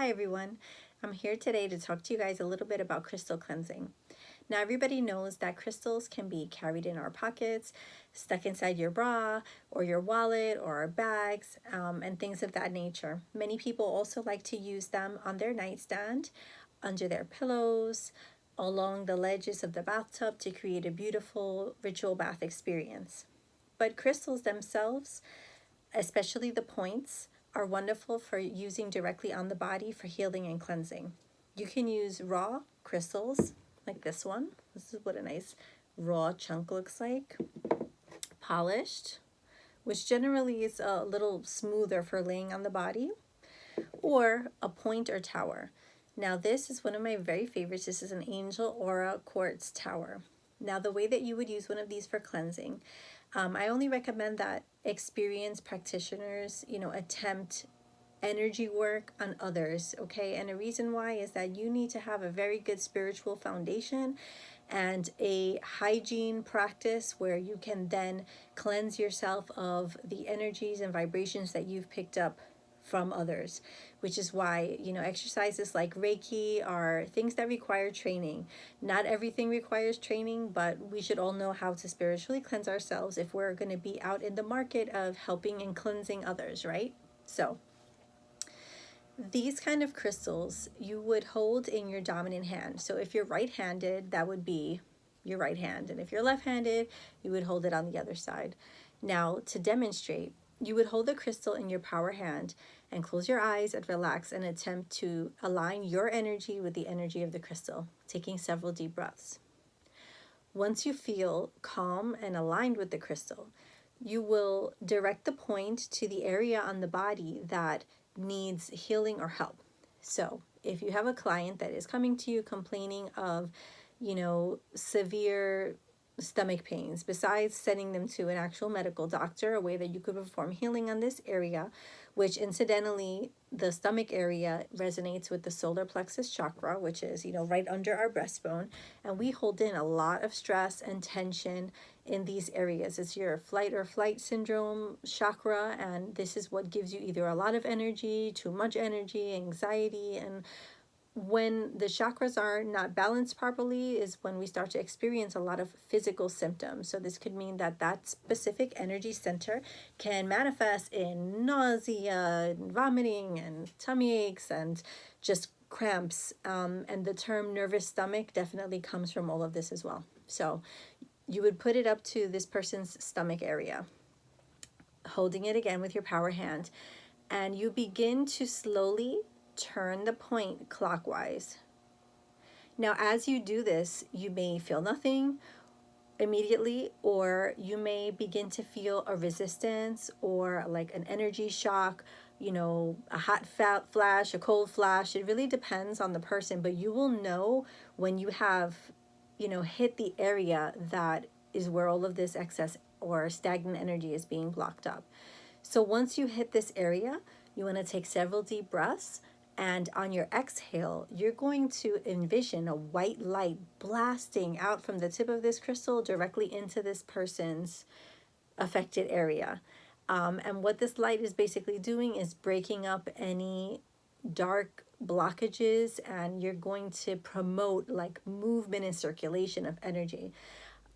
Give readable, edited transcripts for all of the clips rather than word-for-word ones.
Hi everyone, I'm here today to talk to you guys a little bit about crystal cleansing. Now everybody knows that crystals can be carried in our pockets, stuck inside your bra or your wallet or our bags, and things of that nature. Many people also like to use them on their nightstand, under their pillows, along the ledges of the bathtub to create a beautiful ritual bath experience. But crystals themselves, especially the points, are wonderful for using directly on the body for healing and cleansing. You can use raw crystals like this one. This is what a nice raw chunk looks like. Polished, which generally is a little smoother for laying on the body, or a point or tower. Now this is one of my very favorites. This is an Angel Aura Quartz Tower. Now the way that you would use one of these for cleansing, I only recommend that experienced practitioners, attempt energy work on others, okay? And the reason why is that you need to have a very good spiritual foundation and a hygiene practice where you can then cleanse yourself of the energies and vibrations that you've picked up from others, which is why exercises like Reiki are things that require training. Not everything requires training, but we should all know how to spiritually cleanse ourselves if we're going to be out in the market of helping and cleansing others, right? So these kind of crystals you would hold in your dominant hand. So if you're right-handed, that would be your right hand, and if you're left-handed, you would hold it on the other side. Now, to demonstrate, you would hold the crystal in your power hand and close your eyes and relax and attempt to align your energy with the energy of the crystal, taking several deep breaths. Once you feel calm and aligned with the crystal, you will direct the point to the area on the body that needs healing or help. So if you have a client that is coming to you complaining of, severe stomach pains, besides sending them to an actual medical doctor, a way that you could perform healing on this area, which incidentally, the stomach area resonates with the solar plexus chakra, which is, right under our breastbone. And we hold in a lot of stress and tension in these areas. It's your flight or flight syndrome chakra, and this is what gives you either a lot of energy, too much energy, anxiety. And when the chakras are not balanced properly is when we start to experience a lot of physical symptoms. So this could mean that that specific energy center can manifest in nausea and vomiting and tummy aches and just cramps. And the term nervous stomach definitely comes from all of this as well. So you would put it up to this person's stomach area, holding it again with your power hand, and you begin to slowly turn the point clockwise. Now, as you do this, you may feel nothing immediately, or you may begin to feel a resistance or like an energy shock, a hot flash, a cold flash. It really depends on the person, but you will know when you have, hit the area that is where all of this excess or stagnant energy is being blocked up. So once you hit this area, you want to take several deep breaths, and on your exhale, you're going to envision a white light blasting out from the tip of this crystal directly into this person's affected area. And what this light is basically doing is breaking up any dark blockages, and you're going to promote like movement and circulation of energy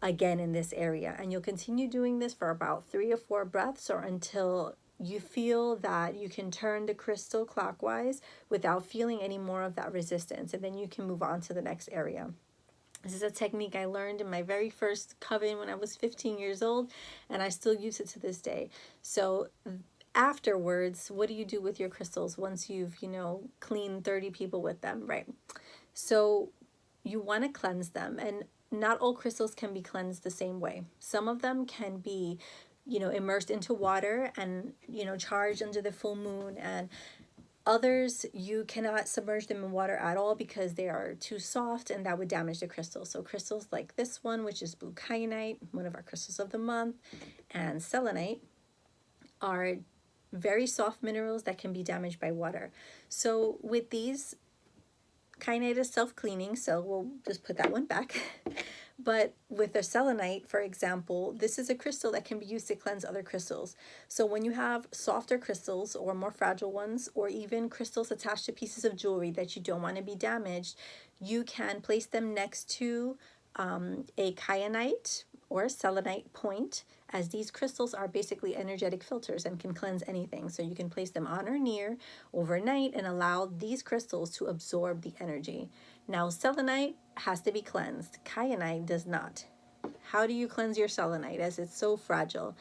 again in this area. And you'll continue doing this for about 3 or 4 breaths, or until you feel that you can turn the crystal clockwise without feeling any more of that resistance, and then you can move on to the next area. This is a technique I learned in my very first coven when I was 15 years old, and I still use it to this day. So afterwards, what do you do with your crystals once you've, cleaned 30 people with them, right? So you want to cleanse them, and not all crystals can be cleansed the same way. Some of them can be, immersed into water and, charged under the full moon, and others you cannot submerge them in water at all because they are too soft and that would damage the crystal. So crystals like this one, which is blue kyanite, one of our crystals of the month, and selenite are very soft minerals that can be damaged by water. So with these Kyanite is self-cleaning, so we'll just put that one back. But with a selenite, for example, this is a crystal that can be used to cleanse other crystals. So when you have softer crystals or more fragile ones, or even crystals attached to pieces of jewelry that you don't want to be damaged, you can place them next to a kyanite or a selenite point, as these crystals are basically energetic filters and can cleanse anything. So you can place them on or near overnight and allow these crystals to absorb the energy. Now, selenite has to be cleansed. Kyanite does not. How do you cleanse your selenite, as it's so fragile?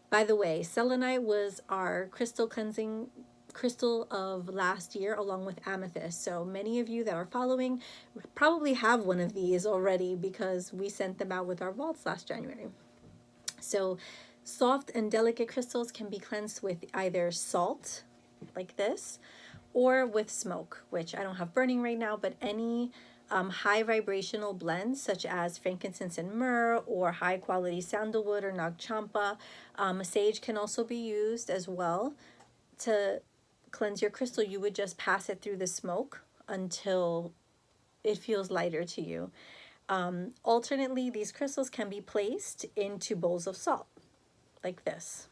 By the way, selenite was our crystal cleansing crystal of last year, along with amethyst. So many of you that are following probably have one of these already, because we sent them out with our vaults last January. So soft and delicate crystals can be cleansed with either salt, like this, or with smoke, which I don't have burning right now, but any high vibrational blends such as frankincense and myrrh, or high quality sandalwood or nag champa. Sage can also be used as well to cleanse your crystal. You would just pass it through the smoke until it feels lighter to you. Alternately, these crystals can be placed into bowls of salt, like this.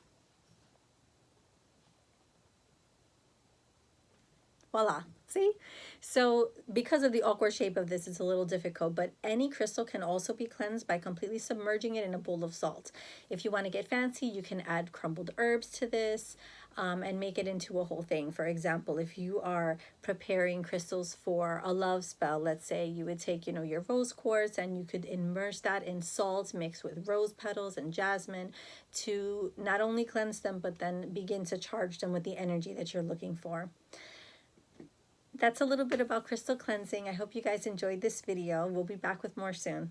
Voila. See? So because of the awkward shape of this, it's a little difficult, but any crystal can also be cleansed by completely submerging it in a bowl of salt. If you want to get fancy, you can add crumbled herbs to this and make it into a whole thing. For example, if you are preparing crystals for a love spell, let's say, you would take, your rose quartz, and you could immerse that in salt mixed with rose petals and jasmine to not only cleanse them, but then begin to charge them with the energy that you're looking for. That's a little bit about crystal cleansing. I hope you guys enjoyed this video. We'll be back with more soon.